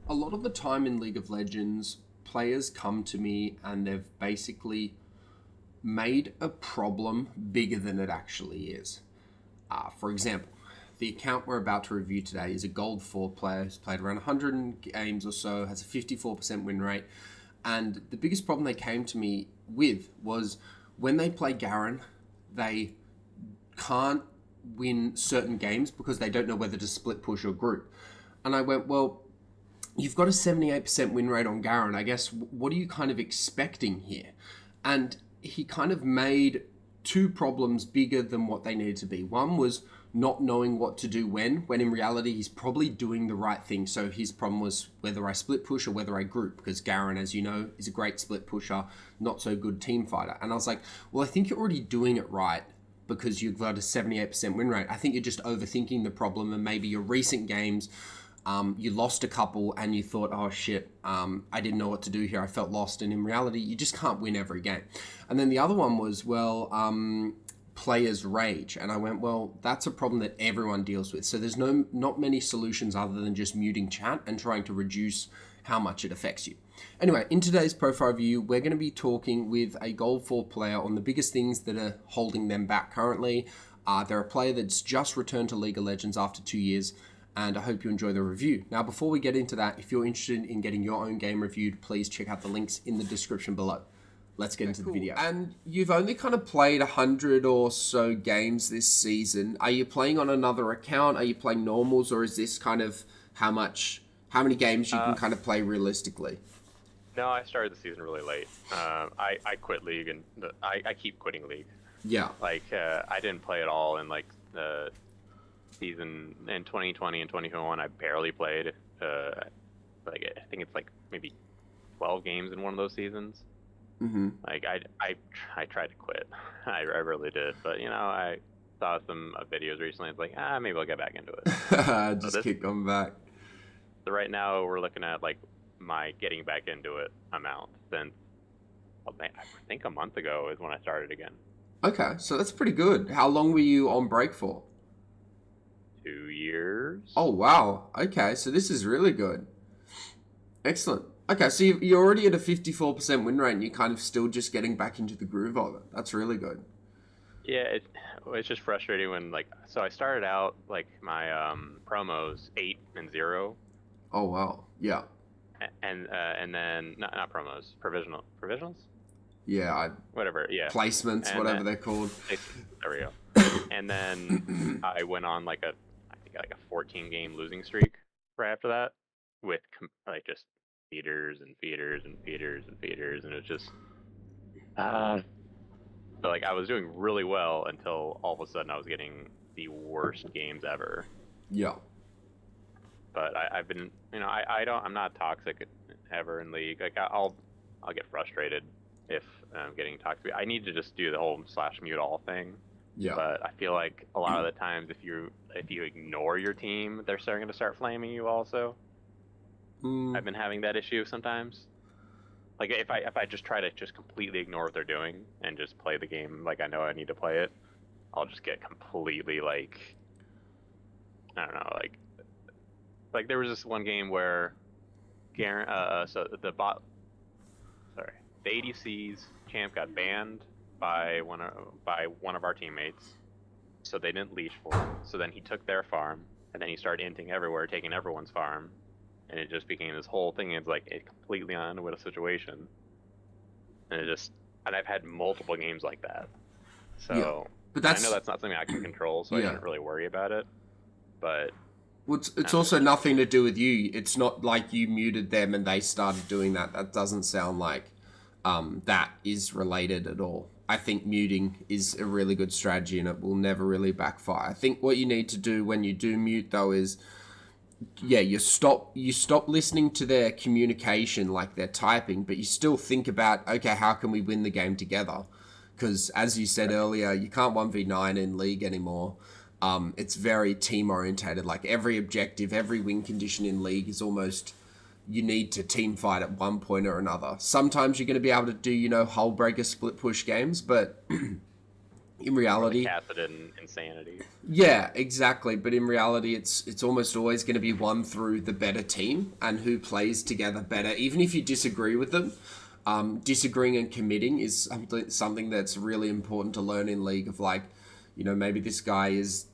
a lot of the time in League of Legends, players come to me and they've basically made a problem bigger than it actually is. For example, the account we're about to review today is a Gold 4 player who's played around 100 games or so, has a 54% win rate. And the biggest problem they came to me with was when they play Garen, they can't win certain games because they don't know whether to split push or group. And I went, well, you've got a 78% win rate on Garen. I guess, what are you kind of expecting here? And he kind of made two problems bigger than what they needed to be. One was not knowing what to do when in reality he's probably doing the right thing. So his problem was whether I split push or whether I group, because Garen, as you know, is a great split pusher, not so good team fighter. And I was like, well, I think you're already doing it right because you've got a 78% win rate. I think you're just overthinking the problem, and maybe your recent games, you lost a couple and you thought, oh shit, I didn't know what to do here. I felt lost. And in reality, you just can't win every game. And then the other one was, well, players rage. And I went, well, that's a problem that everyone deals with. So there's not many solutions other than just muting chat and trying to reduce how much it affects you. Anyway, in today's profile review, we're going to be talking with a Gold 4 player on the biggest things that are holding them back currently. They're a player that's just returned to League of Legends after 2 years, and I hope you enjoy the review. Now, before we get into that, if you're interested in getting your own game reviewed, please check out the links in the description below. Let's get into the video. And you've only kind of played 100 or so games this season. Are you playing on another account? Are you playing normals, or is this kind of how many games you can kind of play realistically? No, I started the season really late. I quit League, and I keep quitting League. Yeah. Like, I didn't play at all in, like, the season in 2020 and 2021. I barely played. Like, I think it's, like, maybe 12 games in one of those seasons. Mm-hmm. Like, I tried to quit. I really did. But, you know, I saw some videos recently. It's like, maybe I'll get back into it. Just keep coming back. So right now we're looking at, like, my getting back into it amount since, I think a month ago is when I started again. Okay, so that's pretty good. How long were you on break for? 2 years. Oh, wow. Okay, so this is really good. Excellent. Okay, so you're already at a 54% win rate and you're kind of still just getting back into the groove of it. That's really good. Yeah, it's just frustrating when, like, so I started out, like, my promos 8-0. Oh, wow. Yeah. And then not promos, provisionals. Yeah. Whatever. Yeah. Placements, and whatever then, they're called. There we go. And then I went on I think like a 14 game losing streak right after that, with like just feeders and feeders and feeders and feeders, and it was just but, like, I was doing really well until all of a sudden I was getting the worst games ever. Yeah. But I've been, you know, I'm not toxic ever in League. Like, I'll get frustrated if I'm getting toxic. I need to just do the whole /mute all thing. Yeah. But I feel like a lot of the times if you ignore your team, they're starting to start flaming you also. I've been having that issue sometimes. Like, if I just try to just completely ignore what they're doing and just play the game like I know I need to play it, I'll just get completely, like, I don't know, like there was this one game where the ADC's champ got banned by one of our teammates, so they didn't leash for him. So then he took their farm, and then he started inting everywhere, taking everyone's farm, and it just became this whole thing. It's like a completely unwinnable situation, and I've had multiple games like that. So, yeah. But I know that's not something I can control, so I didn't really worry about it. But well, it's also nothing to do with you. It's not like you muted them and they started doing that. That doesn't sound like that is related at all. I think muting is a really good strategy and it will never really backfire. I think what you need to do when you do mute, though, is you stop listening to their communication, like they're typing, but you still think about, okay, how can we win the game together? Because as you said earlier, you can't 1v9 in League anymore. It's very team orientated. Like, every objective, every win condition in League is almost, you need to team fight at one point or another. Sometimes you're going to be able to do, hull breaker split push games, but in Or the reality, Cassidy insanity. yeah, exactly. But in reality, it's almost always going to be won through the better team and who plays together better. Even if you disagree with them, disagreeing and committing is something that's really important to learn in League. Of like, maybe this guy is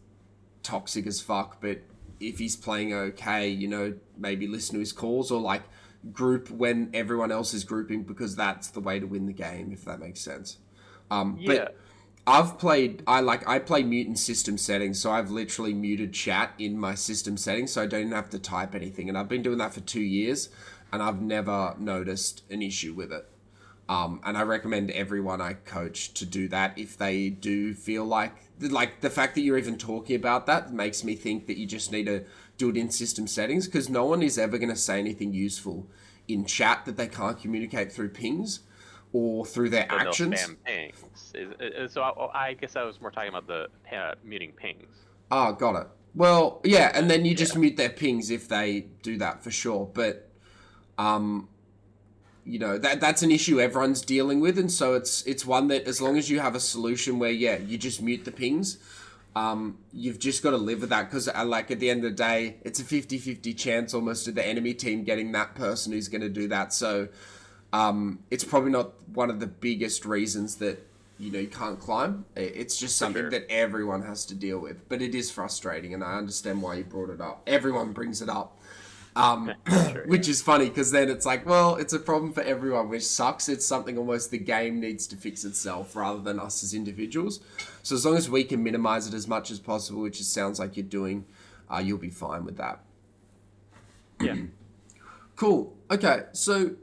toxic as fuck, but if he's playing okay, maybe listen to his calls or like group when everyone else is grouping because that's the way to win the game, if that makes sense. Yeah. But I play mute in system settings, so I've literally muted chat in my system settings so I don't have to type anything. And I've been doing that for 2 years and I've never noticed an issue with it. And I recommend everyone I coach to do that if they do feel like the fact that you're even talking about that makes me think that you just need to do it in system settings, because no one is ever going to say anything useful in chat that they can't communicate through pings or through their Then they'll actions. spam pings. So I guess I was more talking about the muting pings. Oh, got it. Well, yeah, and then you Yeah. just mute their pings if they do that for sure. But that's an issue everyone's dealing with, and so it's one that as long as you have a solution where you just mute the pings, you've just got to live with that, because like at the end of the day it's a 50-50 chance almost of the enemy team getting that person who's going to do that. So it's probably not one of the biggest reasons that you can't climb. It's just something that everyone has to deal with, but it is frustrating, and I understand why you brought it up. Everyone brings it up. Which is funny, because then it's like, well, it's a problem for everyone, which sucks. It's something almost the game needs to fix itself rather than us as individuals. So as long as we can minimize it as much as possible, which it sounds like you're doing, you'll be fine with that. Yeah. Cool. Okay, so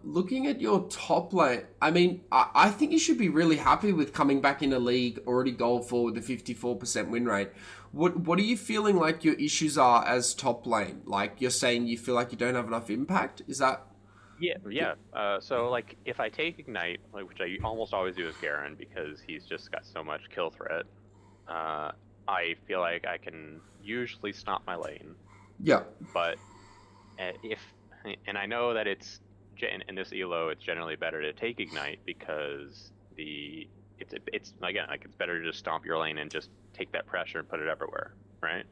looking at your top lane, I mean, I think you should be really happy with coming back in a league already gold for with a 54% win rate. What are you feeling like your issues are as top lane? Like, you're saying you feel like you don't have enough impact? Is that... Yeah. So like if I take Ignite, which I almost always do with Garen because he's just got so much kill threat, I feel like I can usually stomp my lane. Yeah. But and I know that it's in this elo, it's generally better to take Ignite because it's again, like, it's better to just stomp your lane and just take that pressure and put it everywhere, right?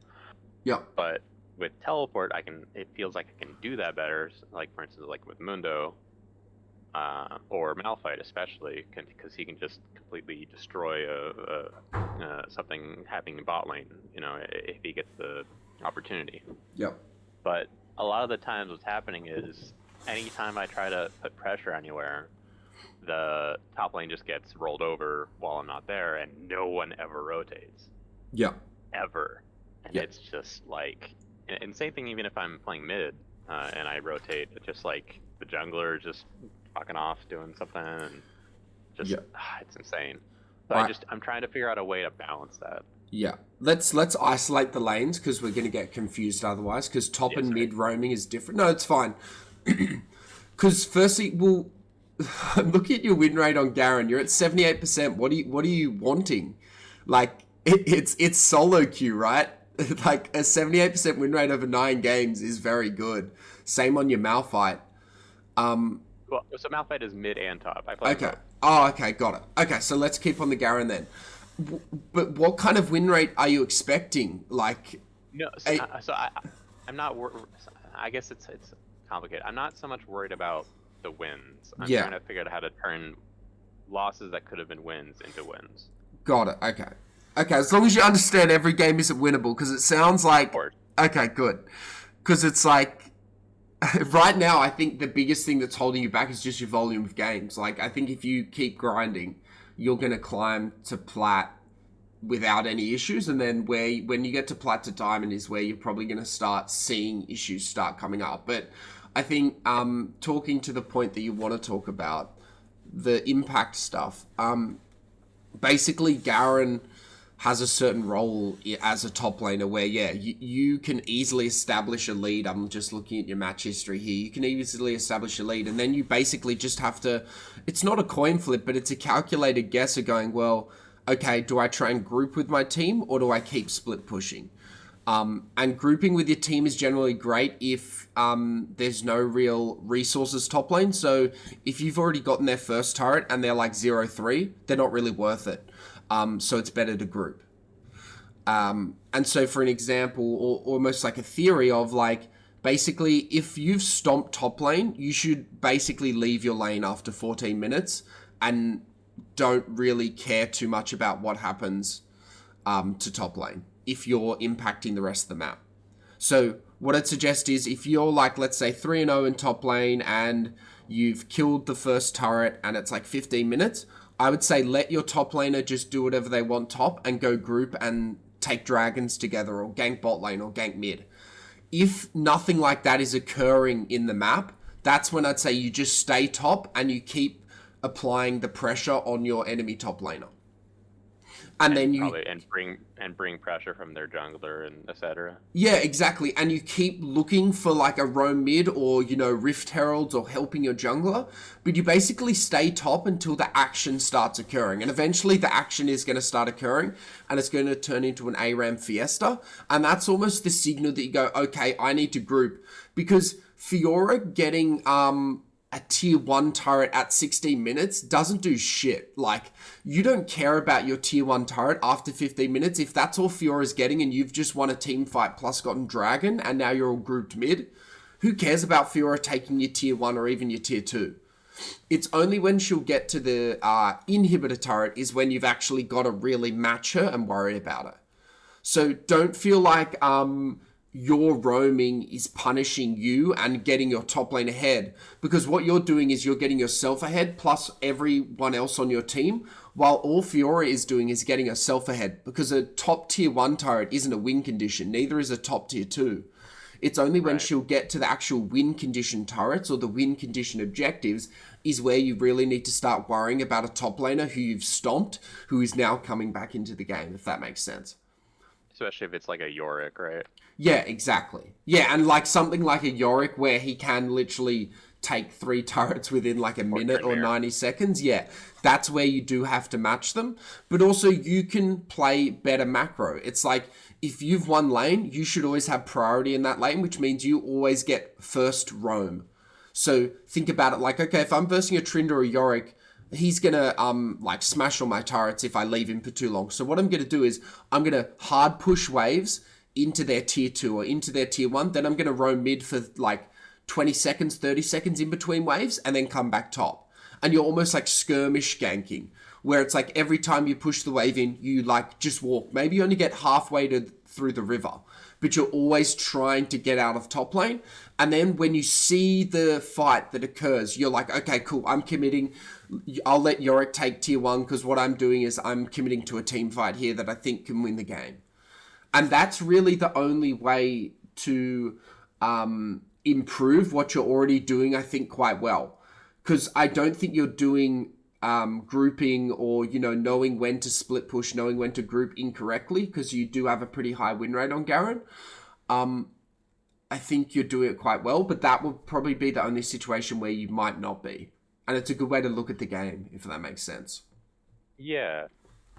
Yeah. But with teleport, it feels like I can do that better. Like, for instance, like with Mundo, or Malphite especially, because he can just completely destroy something happening in bot lane, if he gets the opportunity. Yeah. But a lot of the times what's happening is anytime I try to put pressure anywhere, the top lane just gets rolled over while I'm not there, and no one ever rotates. Yeah. Ever. And it's just like... And same thing even if I'm playing mid, and I rotate, it's just like the jungler just fucking off doing something, and just... it's insane. So I'm trying to figure out a way to balance that. Yeah. Let's isolate the lanes, because we're going to get confused otherwise, because top and mid roaming is different. No, it's fine. Because firstly, look at your win rate on Garen. You're at 78%. What are you wanting? Like, it's solo queue, right? Like, a 78% win rate over 9 games is very good. Same on your Malphite. Well, so Malphite is mid and top. I play both. Oh, okay, got it. Okay, so let's keep on the Garen then. But what kind of win rate are you expecting? Like, no, I'm not. I guess it's complicated. I'm not so much worried about the wins. I'm trying to figure out how to turn losses that could have been wins into wins. Got it. Okay, as long as you understand every game isn't winnable, because it sounds like... Okay, good. Because it's like... Right now, I think the biggest thing that's holding you back is just your volume of games. Like, I think if you keep grinding, you're going to climb to plat without any issues, and then when you get to plat to diamond is where you're probably going to start seeing issues start coming up. But I think talking to the point that you want to talk about, the impact stuff, basically Garen has a certain role as a top laner where, you can easily establish a lead. I'm just looking at your match history here. You can easily establish a lead, and then you basically just have to... It's not a coin flip, but it's a calculated guess of going, well, okay, do I try and group with my team, or do I keep split pushing? And grouping with your team is generally great if there's no real resources top lane. So if you've already gotten their first turret and they're like 0-3, they're not really worth it. So it's better to group. And so for an example, or almost like a theory of like, basically, if you've stomped top lane, you should basically leave your lane after 14 minutes and don't really care too much about what happens to top lane if you're impacting the rest of the map. So what I'd suggest is if you're like, let's say 3-0 in top lane and you've killed the first turret and it's like 15 minutes, I would say let your top laner just do whatever they want top and go group and take dragons together or gank bot lane or gank mid. If nothing like that is occurring in the map, that's when I'd say you just stay top and you keep applying the pressure on your enemy top laner. And then you probably bring pressure from their jungler and etc. Yeah, exactly. And you keep looking for like a roam mid or, Rift Heralds or helping your jungler, but you basically stay top until the action starts occurring. And eventually the action is going to start occurring and it's going to turn into an ARAM fiesta. And that's almost the signal that you go, okay, I need to group. Because Fiora getting a tier 1 turret at 16 minutes doesn't do shit. Like, you don't care about your tier 1 turret after 15 minutes. If that's all Fiora's getting and you've just won a team fight plus gotten dragon and now you're all grouped mid, who cares about Fiora taking your tier 1 or even your tier 2? It's only when she'll get to the inhibitor turret is when you've actually got to really match her and worry about her. So don't feel like your roaming is punishing you and getting your top lane ahead, because what you're doing is you're getting yourself ahead plus everyone else on your team, while all Fiora is doing is getting herself ahead, because a top tier 1 turret isn't a win condition, neither is a top tier 2. It's only when she'll get to the actual win condition turrets or the win condition objectives is where you really need to start worrying about a top laner who you've stomped, who is now coming back into the game, if that makes sense. Especially if it's like a Yorick, right? Yeah, exactly. Yeah, and like something like a Yorick where he can literally take 3 turrets within like a minute or 90 seconds. Yeah, that's where you do have to match them. But also you can play better macro. It's like if you've won lane, you should always have priority in that lane, which means you always get first roam. So think about it like, okay, if I'm versing a Trind or a Yorick, he's gonna like smash all my turrets if I leave him for too long. So what I'm gonna do is I'm gonna hard push waves into their tier 2 or into their tier 1. Then I'm gonna roam mid for like 20 seconds, 30 seconds in between waves and then come back top. And you're almost like skirmish ganking, where it's like every time you push the wave in, you like just walk. Maybe you only get halfway through the river, but you're always trying to get out of top lane. And then when you see the fight that occurs, you're like, okay, cool, I'm committing. I'll let Yorick take tier 1 because what I'm doing is I'm committing to a team fight here that I think can win the game. And that's really the only way to improve what you're already doing, I think, quite well. Because I don't think you're doing grouping or, knowing when to split push, knowing when to group incorrectly, because you do have a pretty high win rate on Garen. I think you're doing it quite well, but that would probably be the only situation where you might not be. And it's a good way to look at the game, if that makes sense. Yeah,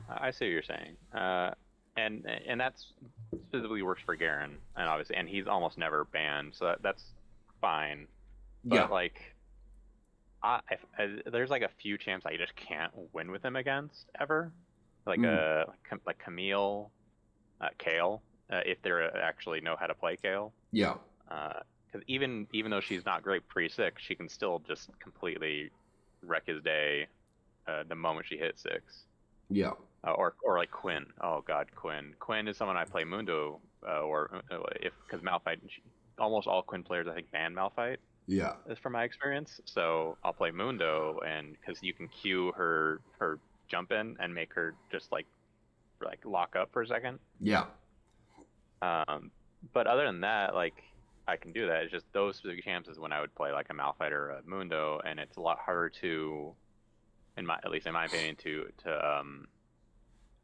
I see what you're saying. And that's specifically works for Garen, and obviously, and he's almost never banned, so that's fine. But Yeah. like, there's like a few champs I just can't win with him against ever, like like Camille, Kale, if they actually know how to play Kale. Yeah. Because even though she's not great pre-6, she can still just completely wreck his day the moment she hits 6. Yeah. Or like Quinn. Oh god, Quinn. Quinn is someone I play Mundo because Malphite. Almost all Quinn players I think ban Malphite. Yeah. Is from my experience. So I'll play Mundo, and because you can queue her jump in and make her just like lock up for a second. Yeah. But other than that, like I can do that. It's just those specific champs is when I would play like a Malphite or a Mundo, and it's a lot harder to, at least in my opinion, to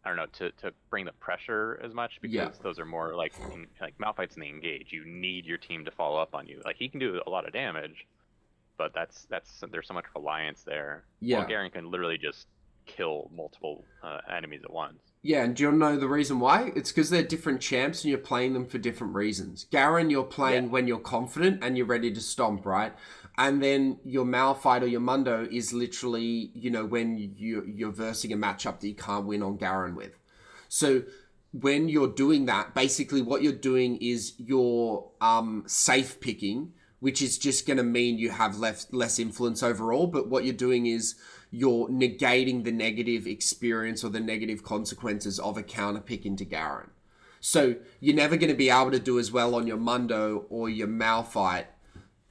I don't know, to bring the pressure as much, because those are more like Malphite's in the engage. You need your team to follow up on you. Like he can do a lot of damage, but that's there's so much reliance there. Yeah. Well, Garen can literally just kill multiple enemies at once. Yeah, and do you know the reason why? It's because they're different champs and you're playing them for different reasons. Garen, you're Yeah. playing when you're confident and you're ready to stomp, right? And then your Malphite or your Mundo is literally, when you're versing a matchup that you can't win on Garen with. So when you're doing that, basically what you're doing is you're safe picking, which is just going to mean you have less influence overall. But what you're doing is you're negating the negative experience or the negative consequences of a counter pick into Garen. So you're never going to be able to do as well on your Mundo or your Malphite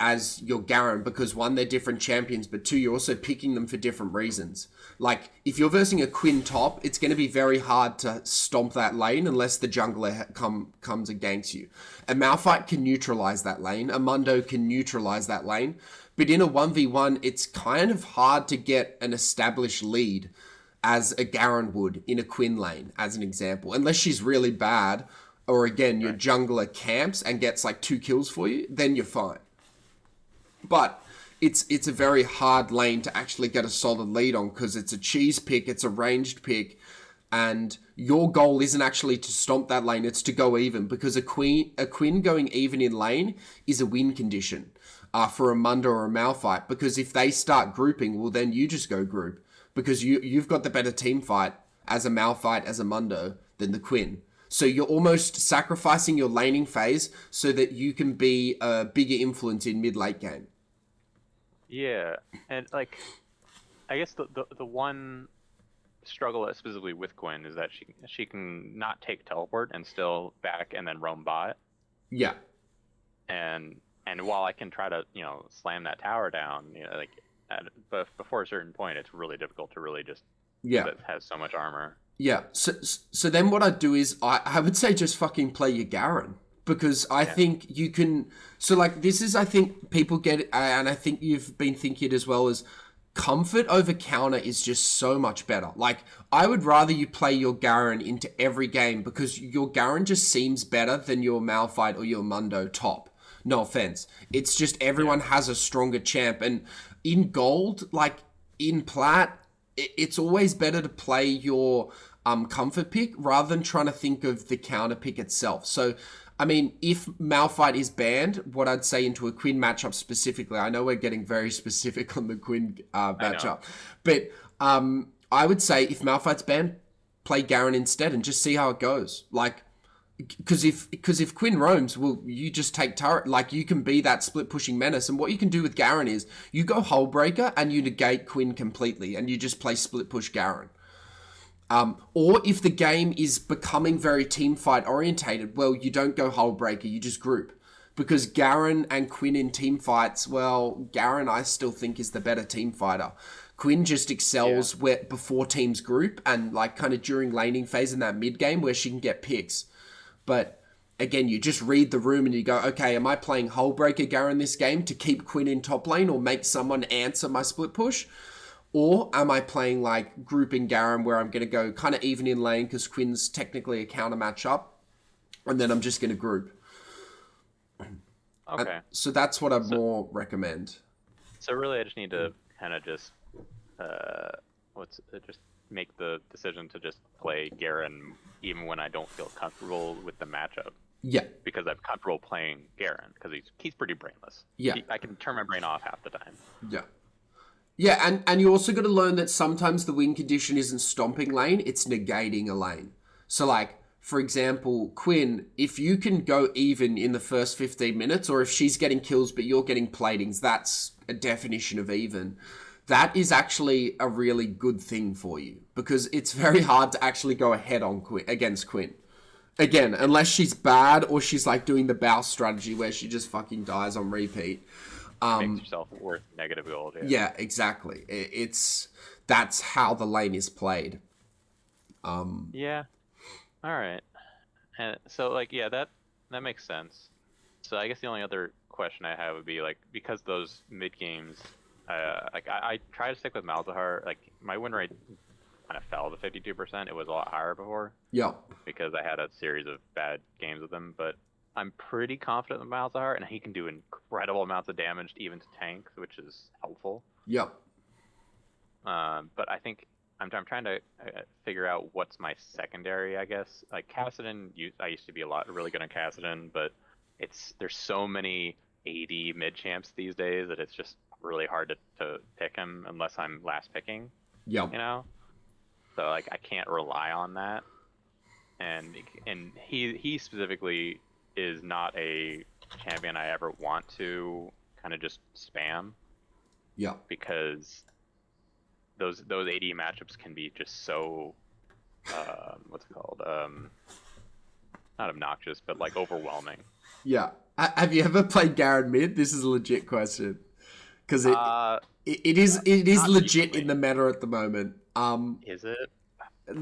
as your Garen because one, they're different champions, but two, you're also picking them for different reasons. Like if you're versing a Quinn top, it's going to be very hard to stomp that lane unless the jungler comes and ganks you. A Malphite can neutralize that lane. A Mundo can neutralize that lane. But in a 1v1, it's kind of hard to get an established lead as a Garen would in a Quinn lane, as an example. Unless she's really bad, or again, your jungler camps and gets like 2 kills for you, then you're fine. But it's a very hard lane to actually get a solid lead on because it's a cheese pick, it's a ranged pick, and your goal isn't actually to stomp that lane, it's to go even because a Quinn going even in lane is a win condition for a Mundo or a Malphite because if they start grouping, well then you just go group because you've got the better team fight as a Malphite, as a Mundo than the Quinn. So you're almost sacrificing your laning phase so that you can be a bigger influence in mid-late game. Yeah, and like, I guess the one struggle specifically with Gwen is that she can not take teleport and still back and then roam bot. Yeah. And while I can try to slam that tower down, but before a certain point, it's really difficult to really just that has so much armor. Yeah. So then what I'd do is I would say just fucking play your Garen. Because I think you can... So, like, this is, I think, people get... And I think you've been thinking it as well as... Comfort over counter is just so much better. Like, I would rather you play your Garen into every game because your Garen just seems better than your Malphite or your Mundo top. No offense. It's just everyone has a stronger champ. And in gold, like, in plat, it's always better to play your comfort pick rather than trying to think of the counter pick itself. So... I mean, if Malphite is banned, what I'd say into a Quinn matchup specifically, I know we're getting very specific on the Quinn matchup, but I would say if Malphite's banned, play Garen instead and just see how it goes. Like, because if Quinn roams, well, you just take turret. Like, you can be that split pushing menace, and what you can do with Garen is you go Hullbreaker and you negate Quinn completely, and you just play split push Garen. Or if the game is becoming very team fight orientated, well, you don't go Hullbreaker, you just group. Because Garen and Quinn in team fights, well, Garen I still think is the better team fighter. Quinn just excels before teams group and like kind of during laning phase in that mid game where she can get picks. But again, you just read the room and you go, okay, am I playing Hullbreaker Garen this game to keep Quinn in top lane or make someone answer my split push? Or am I playing like grouping Garen where I'm going to go kind of even in lane because Quinn's technically a counter matchup and then I'm just going to group. Okay. So that's what I'd more recommend. So really I just need to kind of just just make the decision to just play Garen even when I don't feel comfortable with the matchup. Yeah. Because I'm comfortable playing Garen because he's pretty brainless. Yeah. I can turn my brain off half the time. Yeah. Yeah, and you also got to learn that sometimes the win condition isn't stomping lane, it's negating a lane. So like, for example, Quinn, if you can go even in the first 15 minutes, or if she's getting kills but you're getting platings, that's a definition of even. That is actually a really good thing for you, because it's very hard to actually go ahead on against Quinn. Again, unless she's bad or she's like doing the bow strategy where she just fucking dies on repeat. Makes yourself worth negative gold. Yeah, exactly. That's how the lane is played. Yeah. All right. And so like that makes sense. So I guess the only other question I have would be like, because those mid games, like I try to stick with Malzahar. Like my win rate kind of fell to 52%. It was a lot higher before. Yeah. Because I had a series of bad games with him, but I'm pretty confident with Malzahar, and he can do incredible amounts of damage even to tanks, which is helpful. Yep. But I think I'm trying to figure out what's my secondary, I guess. Like Kassadin, I used to be really good at Kassadin, but there's so many AD mid champs these days that it's just really hard to pick him unless I'm last picking, Yep. you know? So like I can't rely on that. And he specifically is not a champion I ever want to kind of just spam Yep. because those AD matchups can be just so what's it called? Not obnoxious, but like overwhelming. Yeah. Have you ever played Garen mid? This is a legit question because it is legit Recently. in the meta at the moment. Is it?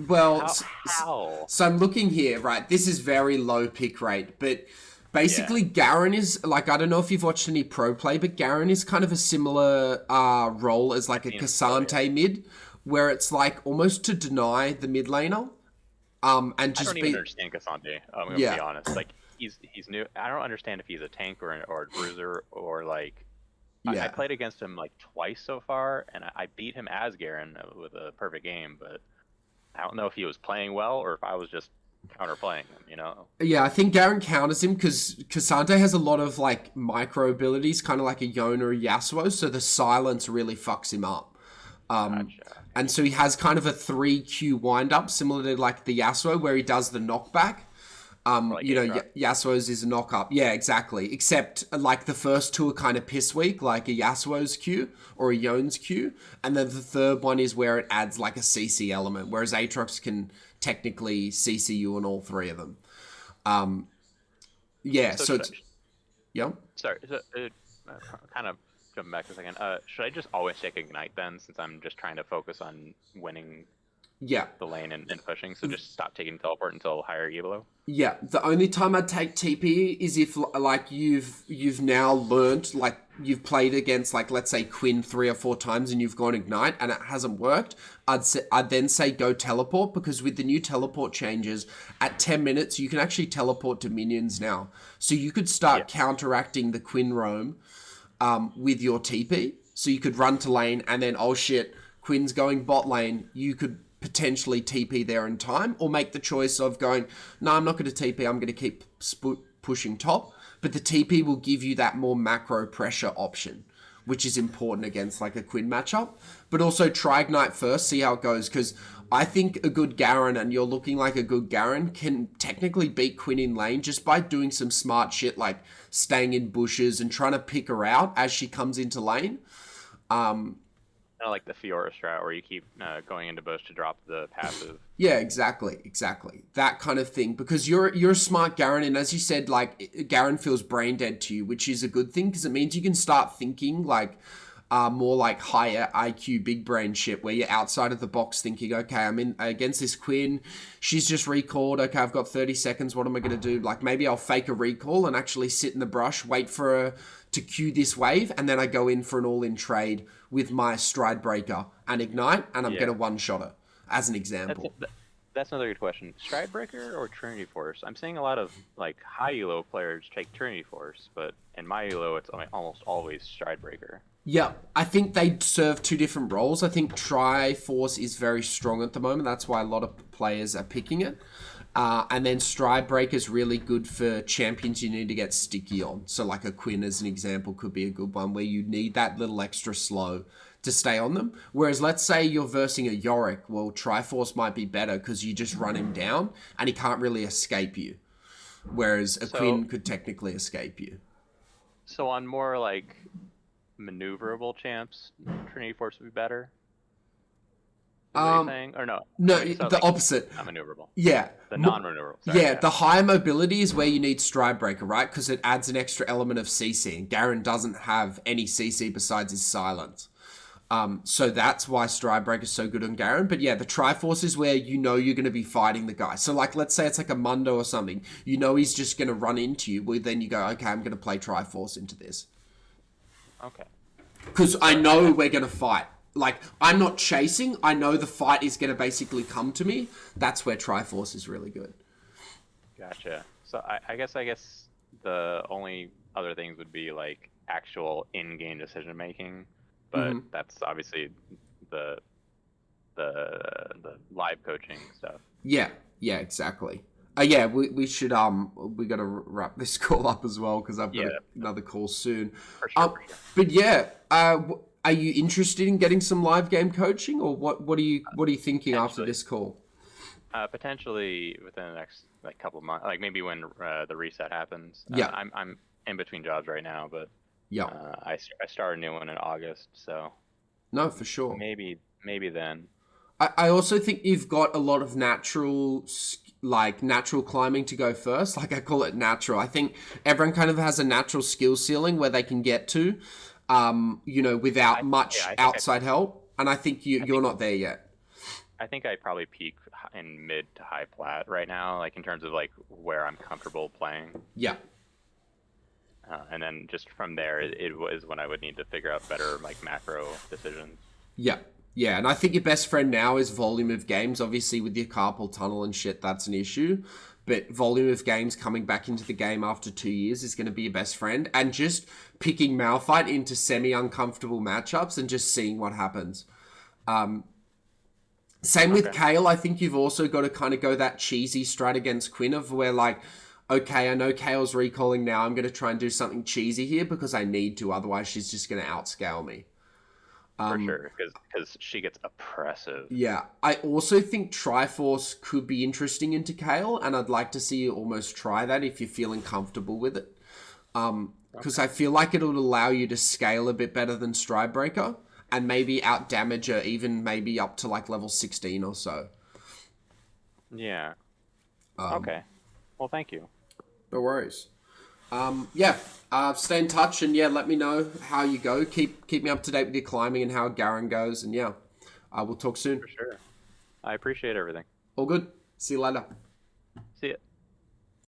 Well, How? so I'm looking here, right? This is very low pick rate, but basically Garen is like, I don't know if you've watched any pro play, but Garen is kind of a similar role as like a Cassante mid, where it's like almost to deny the mid laner. And just I don't even understand Cassandre. I'm gonna be honest. Like he's new. I don't understand if he's a tank or a bruiser or like. Yeah. I played against him like twice so far, and I beat him as Garen with a perfect game. But I don't know if he was playing well or if I was just counterplaying him. You know. Yeah, I think Garen counters him because Cassandre has a lot of like micro abilities, kind of like a Yone or a Yasuo, so the silence really fucks him up. Gotcha. And so he has kind of a 3Q wind up, similar to like the Yasuo, where he does the knockback. Like Yasuo's is a knock up. Yeah, exactly. Except like the first two are kind of piss weak, like a Yasuo's Q or a Yone's Q. And then the third one is where it adds like a CC element, whereas Aatrox can technically CC you on all three of them. Yeah, so it's... Yeah? Sorry, kind of jumping back a second. Should I just always take Ignite then, since I'm just trying to focus on winning the lane and pushing? So just stop taking teleport until higher Evilo? Yeah, the only time I'd take TP is if like you've now learned, like you've played against like let's say Quinn 3 or 4 times and you've gone Ignite and it hasn't worked. I'd then say go teleport, because with the new teleport changes at 10 minutes you can actually teleport to minions now, so you could start counteracting the Quinn roam with your TP. So you could run to lane and then oh shit, Quinn's going bot lane. You could potentially TP there in time, or make the choice of going, no, I'm not going to TP, I'm going to keep pushing top. But the TP will give you that more macro pressure option, which is important against like a Quinn matchup. But also try Ignite first, see how it goes, because I think a good Garen, and you're looking like a good Garen, can technically beat Quinn in lane just by doing some smart shit like staying in bushes and trying to pick her out as she comes into lane. Kind of like the Fiora strat where you keep going into bush to drop the passive. Yeah, exactly. That kind of thing. Because you're a smart Garen, and as you said, like Garen feels brain dead to you, which is a good thing because it means you can start thinking like more like higher IQ, big brain shit, where you're outside of the box thinking, okay, I'm in against this Quinn. She's just recalled. Okay, I've got 30 seconds. What am I going to do? Like maybe I'll fake a recall and actually sit in the brush, wait for her to cue this wave, and then I go in for an all-in trade with my Stride Breaker and Ignite, and I'm going to one-shot her, as an example. That's another good question. Stride Breaker or Trinity Force? I'm seeing a lot of like high elo players take Trinity Force, but in my elo, it's almost always Stride Breaker. Yeah, I think they serve two different roles. I think Triforce is very strong at the moment. That's why a lot of players are picking it. And then Stride Breaker is really good for champions you need to get sticky on. So like a Quinn, as an example, could be a good one where you need that little extra slow to stay on them. Whereas let's say you're versing a Yorick, well, Triforce might be better because you just run him down and he can't really escape you. Whereas a Quinn could technically escape you. So on more like maneuverable champs, Trinity Force would be better? Saying? Or no? No, the opposite. Not maneuverable. Yeah. The non-maneuverable. Sorry, the high mobility is where you need Stride Breaker, right? Because it adds an extra element of CC. And Garen doesn't have any CC besides his silence. So that's why Stride Breaker is so good on Garen. But yeah, the Triforce is where you know you're going to be fighting the guy. So like, let's say it's like a Mundo or something. You know he's just going to run into you. Well, then you go, okay, I'm going to play Triforce into this. Okay. Because I know we're going to fight. Like, I'm not chasing. I know the fight is going to basically come to me. That's where Triforce is really good. Gotcha. So I guess the only other things would be like actual in-game decision making, but that's obviously the the live coaching stuff. Yeah, yeah, exactly. Yeah, we should we got to wrap this call up as well because I've got Yeah, another call soon. for sure, for sure. But yeah, are you interested in getting some live game coaching, or what are you thinking after Potentially, this call? potentially within the next like couple of months, like maybe when the reset happens. Yeah, I'm in between jobs right now, but yeah, I start a new one in August, so no, for sure. maybe then. I also think you've got a lot of natural climbing to go first. Like I call it natural. I think everyone kind of has a natural skill ceiling where they can get to, without much I think outside help. And I think I you're think not there yet. I think I probably peak in mid to high plat right now, like in terms of like where I'm comfortable playing. Yeah, And then just from there, it was when I would need to figure out better like macro decisions. yeah, yeah. And I think your best friend now is volume of games. Obviously, with your carpal tunnel and shit, that's an issue. But volume of games coming back into the game after 2 years is going to be your best friend. And just picking Malphite into semi-uncomfortable matchups and just seeing what happens. Same with Okay. Kale. I think you've also got to kind of go that cheesy strat against Quinn of where like, okay, I know Kale's recalling now. I'm going to try and do something cheesy here because I need to. Otherwise, she's just going to outscale me. For sure, because she gets oppressive. Yeah. I also think Triforce could be interesting into Kale, and I'd like to see you almost try that if you're feeling comfortable with it. Because I feel like it'll allow you to scale a bit better than Stridebreaker and maybe out damage her even maybe up to like level 16 or so. Yeah. Okay. Well, thank you. No worries. Yeah, stay in touch and yeah, let me know how you go. Keep me up to date with your climbing and how Garen goes. And yeah, we'll talk soon. For sure. I appreciate everything. All good. See you later.